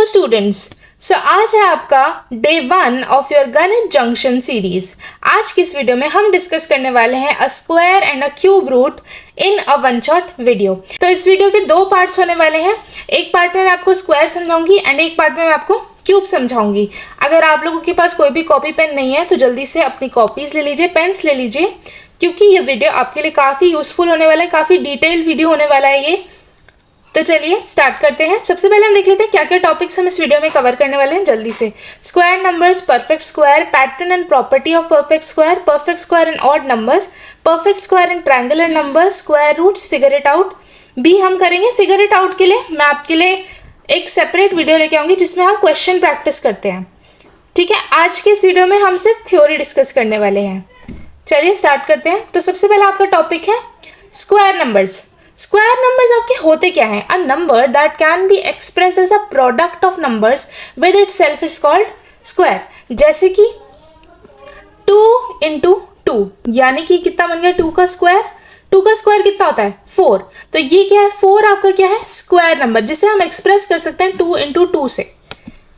Students, आज है आपका डे 1 ऑफ योर गणित जंक्शन सीरीज। आज की इस वीडियो में हम डिस्कस करने वाले हैं a square and a cube root in a one shot video. तो इस वीडियो के दो पार्ट्स होने वाले हैं। एक पार्ट में मैं आपको स्क्वायर समझाऊंगी एंड एक पार्ट में मैं आपको क्यूब समझाऊंगी। अगर आप लोगों के पास कोई भी कॉपी पेन नहीं है तो जल्दी से अपनी कॉपीज ले लीजिए, पेन्स ले लीजिए, क्योंकि ये वीडियो आपके लिए काफ़ी यूजफुल होने वाला है, काफ़ी डिटेल्ड वीडियो होने वाला है ये। तो चलिए स्टार्ट करते हैं। सबसे पहले हम देख लेते हैं क्या क्या टॉपिक्स हम इस वीडियो में कवर करने वाले हैं जल्दी से। Square numbers, perfect square, pattern and property of perfect square in odd numbers, perfect square in triangular numbers, square roots, figure it out भी हम करेंगे। फिगर इट आउट के लिए मैं आपके लिए एक सेपरेट वीडियो लेके आऊँगी जिसमें हम क्वेश्चन प्रैक्टिस करते हैं। ठीक है, आज के इस वीडियो में हम सिर्फ थ्योरी डिस्कस करने वाले हैं। चलिए स्टार्ट करते हैं। तो सबसे पहला आपका टॉपिक है स्क्वायर नंबर्स। स्क्वायर नंबर्स आपके होते क्या हैं? A number that can be express as a product of numbers with it self is called square. जैसे कि 2 इंटू 2, यानी कि कितना बन गया 2 का स्क्वायर। 2 का स्क्वायर कितना होता है 4। तो ये क्या है 4 आपका क्या है स्क्वायर नंबर, जिसे हम एक्सप्रेस कर सकते हैं 2 इंटू 2 से।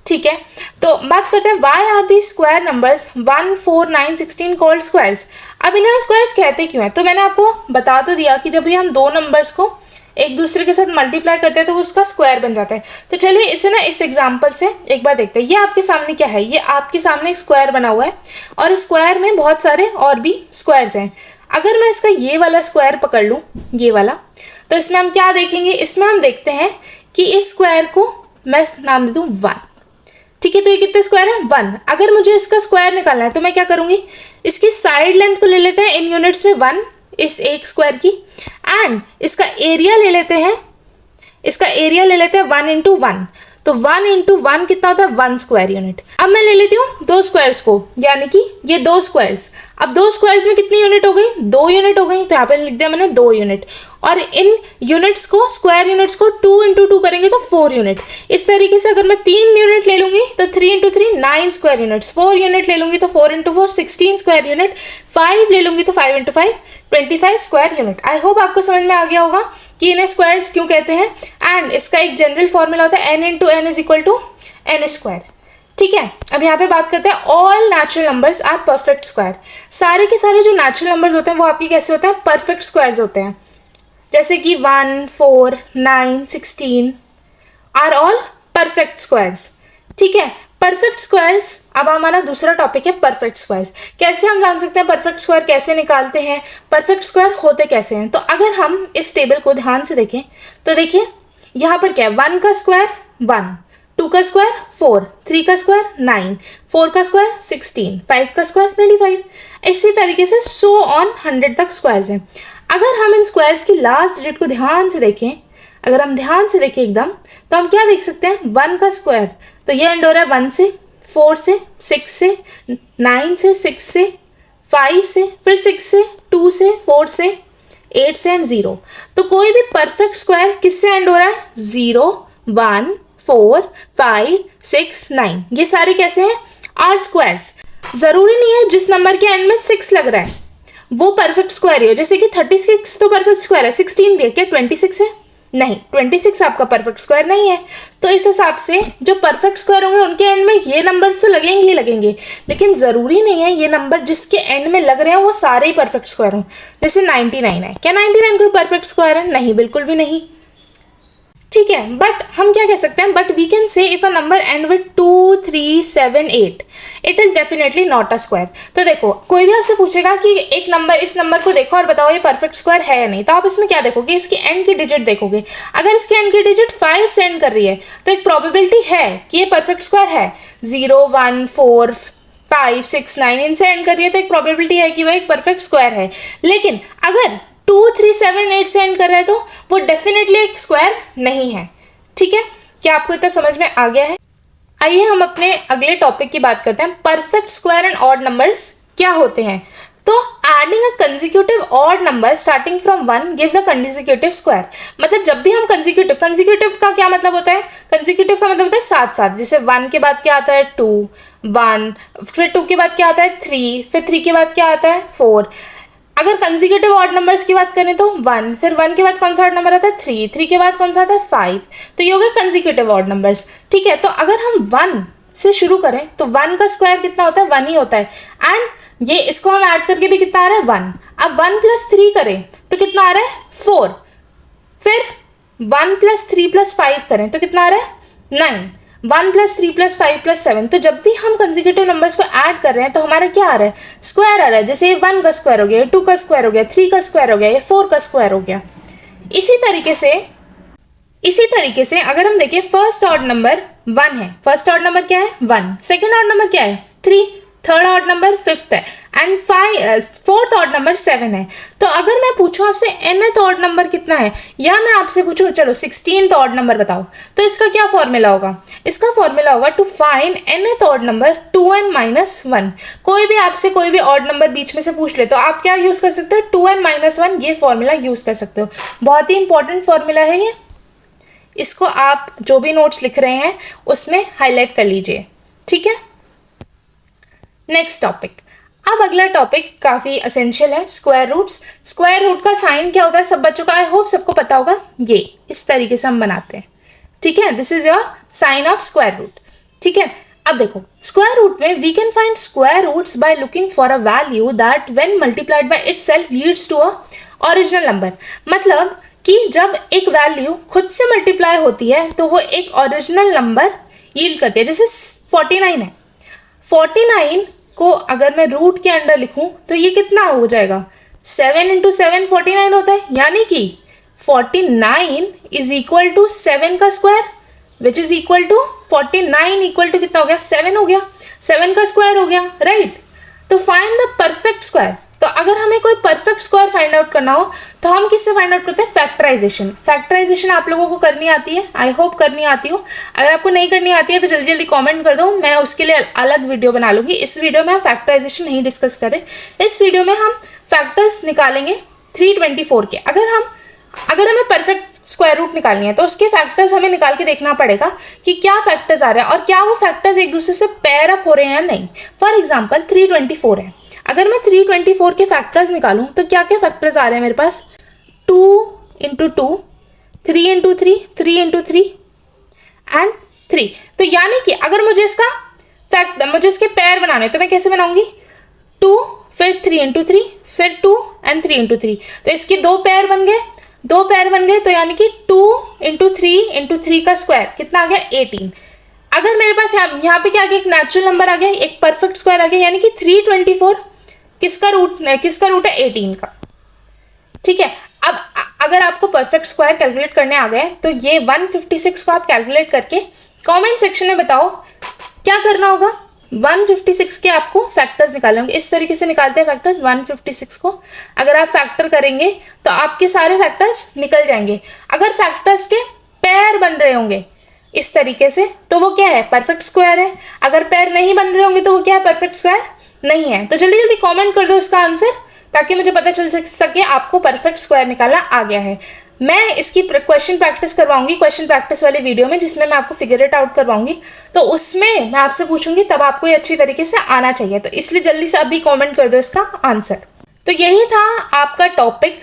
ठीक है, तो बात करते हैं why are the square numbers 1, 4, 9, 16 called squares. अब इन्हें हम स्क्वायर्स कहते क्यों हैं? तो मैंने आपको बता तो दिया कि जब भी हम दो नंबर्स को एक दूसरे के साथ मल्टीप्लाई करते हैं तो उसका स्क्वायर बन जाता है। तो चलिए इसे ना इस एग्जांपल से एक बार देखते हैं। ये आपके सामने क्या है? ये आपके सामने स्क्वायर बना हुआ है और स्क्वायर में बहुत सारे और भी स्क्वायर्स हैं। अगर मैं इसका ये वाला स्क्वायर पकड़ लूँ, ये वाला, तो इसमें हम क्या देखेंगे? इसमें हम देखते हैं कि इस स्क्वायर को मैं नाम दे दूँ 1। ठीक है, तो ये कितने स्क्वायर है 1। अगर मुझे इसका स्क्वायर निकालना है तो मैं क्या करूंगी? इसकी साइड लेंथ को ले लेते हैं इन यूनिट्स में 1 इस एक स्क्वायर की, एंड इसका एरिया ले लेते हैं, 1 इंटू 1। तो 1 इंटू 1 कितना होता है 1 स्क्वायर यूनिट। अब मैं ले लेती हूँ 2 स्क्वायर्स को, यानी कि ये 2 स्क्वायर्स। अब 2 स्क्वायर्स में कितनी यूनिट हो गई? 2 यूनिट हो गई। तो यहाँ पे लिख दिया मैंने 2 यूनिट, और इन यूनिट्स को, स्क्वायर यूनिट्स को 2 इंटू 2 करेंगे तो 4 यूनिट। इस तरीके से अगर मैं 3 यूनिट ले लूंगी तो 3 इंटू 3 9 स्क्वायर यूनिट्स, 4 यूनिट ले लूंगी तो 4 इंटू 4 16 स्क्वायर यूनिट, 5 ले लूंगी तो 5 into 5 25 square unit. I hope आपको समझ में आ गया होगा कि इन्हें स्क्वायर्स क्यों कहते हैं। एंड इसका एक जनरल फॉर्मूला होता है n into n is equal to n square. ठीक है, अब यहाँ पे बात करते हैं all natural numbers are perfect square. सारे के सारे जो नेचुरल नंबर्स होते हैं वो आपके कैसे होते हैं? परफेक्ट स्क्वायर्स होते हैं। जैसे कि 1, 4, 9, 16 आर ऑल परफेक्ट स्क्वायर्स। ठीक है, परफेक्ट स्क्वायर्स। अब हमारा दूसरा टॉपिक है परफेक्ट स्क्वायर्स। कैसे हम जान सकते हैं परफेक्ट स्क्वायर कैसे निकालते हैं, परफेक्ट स्क्वायर होते कैसे हैं? तो अगर हम इस टेबल को ध्यान से देखें तो देखिए यहाँ पर क्या है, 1 का स्क्वायर 1, 2 का स्क्वायर 4, 3 का स्क्वायर 9, 4 का स्क्वायर 16, 5 का स्क्वायर 25। इसी तरीके से 100 ऑन 100 तक स्क्वायर्स हैं। अगर हम इन स्क्वायर्स की लास्ट डिजिट को ध्यान से देखें, अगर हम ध्यान से देखें एकदम, तो हम क्या देख सकते हैं? 1 का स्क्वायर तो ये एंड हो रहा है 1 से, 4 से, 6 से, 9 से, 6 से, 5 से, फिर 6 से, 2 से, 4 से, 8 से एंड 0। तो कोई भी परफेक्ट स्क्वायर किससे एंड हो रहा है? 0, 1, 4, 5, 6, 9। ये सारे कैसे हैं? Are squares. जरूरी नहीं है जिस नंबर के एंड में 6 लग रहा है वो परफेक्ट स्क्वायर ही हो। जैसे कि 36 तो परफेक्ट स्क्वायर है, 16 भी है, क्या 26 है? नहीं, 26 आपका परफेक्ट स्क्वायर नहीं है। तो इस हिसाब से जो परफेक्ट स्क्वायर होंगे उनके एंड में ये नंबर्स तो लगेंगे ही लगेंगे, लेकिन ज़रूरी नहीं है ये नंबर जिसके एंड में लग रहे हैं वो सारे ही परफेक्ट स्क्वायर हों। जैसे 99 है, क्या 99 कोई परफेक्ट स्क्वायर है? नहीं, बिल्कुल भी नहीं। ठीक है, बट हम क्या कह सकते हैं? But we can say if a number end with 2, 3, 7, 8 it is definitely not a square. तो देखो, कोई भी आपसे पूछेगा कि एक नंबर, इस नंबर को देखो और बताओ ये परफेक्ट स्क्वायर है या नहीं, तो आप इसमें क्या देखोगे? इसकी एंड की डिजिट देखोगे। अगर इसकी एंड की डिजिट 5 से एंड कर रही है तो एक प्रोबेबिलिटी है कि ये परफेक्ट स्क्वायर है। 0, 1, 4, 5, 6, 9 इनसे एंड कर रही है तो एक प्रोबेबिलिटी है कि वह एक परफेक्ट स्क्वायर है। लेकिन अगर 2, 3, 7, 8 से एंड कर रहा है तो वो डेफिनेटली एक स्क्वायर नहीं है। ठीक है, क्या आपको इतना समझ में आ गया है? आइए हम अपने अगले टॉपिक की बात करते हैं। Perfect square and odd numbers क्या होते हैं? तो adding a consecutive odd number starting from 1 gives a consecutive square. मतलब जब भी हम कंसेक्यूटिव का क्या मतलब होता है? कंसेक्यूटिव का मतलब होता है साथ साथ। जैसे 1 के बाद क्या आता है 2, 1, फिर 2 के बाद क्या आता है 3, फिर 3 के बाद क्या आता है 4। अगर कंसेक्यूटिव ऑड नंबर्स की बात करें तो 1, फिर 1 के बाद कौन सा ऑड नंबर आता है 3, 3 के बाद कौन सा आता है 5, तो ये हो गए कंसेक्यूटिव ऑड नंबर्स। ठीक है, तो अगर हम 1 से शुरू करें तो 1 का स्क्वायर कितना होता है 1 ही होता है, एंड ये इसको हम ऐड करके भी कितना आ रहा है 1। अब 1 + 3 करें तो कितना आ रहा है 4, फिर 1 + 3 + 5 करें तो कितना आ रहा है 9, 1 + 3 + 5 + 7। तो जब भी हम कंसेक्यूटिव नंबर्स को ऐड कर रहे हैं तो हमारा क्या आ रहा है स्क्वायर आ रहा है। जैसे ये 1 का स्क्वायर हो गया, 2 का स्क्वायर हो गया, 3 का स्क्वायर हो गया, ये 4 का स्क्वायर हो गया। इसी तरीके से अगर हम देखें फर्स्ट ऑड नंबर 1 है, फर्स्ट ऑड नंबर क्या है 1, सेकंड ऑड नंबर क्या है 3, थर्ड ऑड नंबर 5th है, एंड फोर्थ ऑड नंबर 7 है। तो अगर मैं पूछूं आपसे nth ऑड नंबर कितना है, या मैं आपसे पूछूं चलो 16th ऑड नंबर बताओ, तो इसका क्या फॉर्मूला होगा, इसका फॉर्मूला होगा to find nth odd number 2n - 1। कोई भी आपसे कोई भी ऑड नंबर बीच में से पूछ ले तो आप क्या यूज कर सकते हो 2n - 1, ये फॉर्मूला यूज कर सकते हो। बहुत ही इंपॉर्टेंट फॉर्मूला है ये, इसको आप जो भी नोट्स लिख रहे हैं उसमें हाईलाइट कर लीजिए। ठीक है, नेक्स्ट टॉपिक। अब अगला टॉपिक काफी एसेंशियल है, स्क्वायर रूट्स। स्क्वायर रूट का साइन क्या होता है सब बच्चों का आई होप सबको पता होगा, ये इस तरीके से हम बनाते हैं। ठीक है, this is your sign of square root. ठीक है, अब देखो स्क्वायर रूट में we can find square roots by looking for a value that when multiplied by itself leads to a original number. मतलब कि जब एक वैल्यू खुद से मल्टीप्लाई होती है तो वो एक ओरिजिनल नंबर यील्ड करती है। जैसे 49 है, 49 को अगर मैं रूट के अंडर लिखूं तो ये कितना हो जाएगा 7 × 7 49 होता है, यानी कि 49 = 7 का square which is equal to 49 equal to कितना हो गया 7 हो गया, 7 का स्क्वायर हो गया, राइट। तो फाइंड द परफेक्ट स्क्वायर। तो अगर हमें कोई परफेक्ट स्क्वायर फाइंड आउट करना हो तो हम किससे फाइंड आउट करते हैं फैक्टराइजेशन। फैक्टराइजेशन आप लोगों को करनी आती है, आई होप करनी आती हो। अगर आपको नहीं करनी आती है तो जल्दी जल्दी कमेंट कर दो, मैं उसके लिए अलग वीडियो बना लूंगी। इस वीडियो में हम फैक्टराइजेशन नहीं डिस्कस करें, इस वीडियो में हम फैक्टर्स निकालेंगे 324 के। अगर हमें परफेक्ट स्क्वायर रूट निकालनी है तो उसके फैक्टर्स हमें निकाल के देखना पड़ेगा कि क्या फैक्टर्स आ रहे हैं और क्या वो फैक्टर्स एक दूसरे से पेयर अप हो रहे हैं या नहीं। फॉर एग्जांपल 324 है, अगर मैं 324 के फैक्टर्स निकालूं तो क्या क्या फैक्टर्स आ रहे हैं मेरे पास 2 × 2, 3 × 3, 3 × 3 एंड 3। तो यानी कि अगर मुझे इसके पेयर बनाने तो मैं कैसे बनाऊंगी 2 फिर 3 × 3 फिर 2 एंड 3 × 3। तो इसके दो पेयर बन गए, तो यानी कि 2 × 3 × 3 का स्क्वायर कितना आ गया 18। अगर मेरे पास यहाँ पे क्या आ गया एक नेचुरल नंबर आ गया, एक परफेक्ट स्क्वायर आ गया, यानी कि 324 किसका रूट है 18 का। ठीक है, अब अगर आपको परफेक्ट स्क्वायर कैलकुलेट करने आ गए तो ये 156 को आप कैलकुलेट करके कमेंट सेक्शन में बताओ क्या करना होगा। 156 के आपको फैक्टर्स निकालने होंगे, इस तरीके से निकालते हैं फैक्टर्स 156 को। अगर आप फैक्टर करेंगे तो आपके सारे फैक्टर्स निकल जाएंगे। अगर फैक्टर्स के पेयर बन रहे होंगे इस तरीके से तो वो क्या है परफेक्ट स्क्वायर है, अगर पेयर नहीं बन रहे होंगे तो वो क्या है परफेक्ट स्क्वायर नहीं है। तो जल्दी जल्दी कमेंट कर दो इसका आंसर ताकि मुझे पता चल सके आपको परफेक्ट स्क्वायर निकालना आ गया है। मैं इसकी क्वेश्चन प्रैक्टिस करवाऊंगी क्वेश्चन प्रैक्टिस वाले वीडियो में, जिसमें मैं आपको फिगर इट आउट करवाऊंगी। तो उसमें मैं आपसे पूछूंगी तब आपको ये अच्छी तरीके से आना चाहिए, तो इसलिए जल्दी से अभी कमेंट कर दो इसका आंसर। तो यही था आपका topic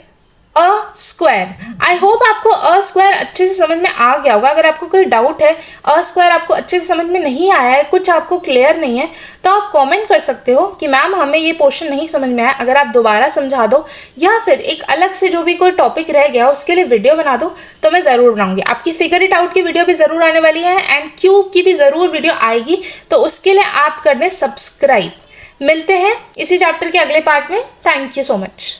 a square. I hope आपको अ स्क्वायर अच्छे से समझ में आ गया होगा। अगर आपको कोई डाउट है, अ स्क्वायर आपको अच्छे से समझ में नहीं आया है, कुछ आपको क्लियर नहीं है, तो आप कमेंट कर सकते हो कि मैम हमें ये पोर्शन नहीं समझ में आया, अगर आप दोबारा समझा दो या फिर एक अलग से जो भी कोई टॉपिक रह गया उसके लिए वीडियो बना दो तो मैं ज़रूर बनाऊंगी। आपकी फिगर इट आउट की वीडियो भी ज़रूर आने वाली है एंड क्यूब की भी ज़रूर वीडियो आएगी, तो उसके लिए आप कर दें सब्सक्राइब। मिलते हैं इसी चैप्टर के अगले पार्ट में। Thank you so much.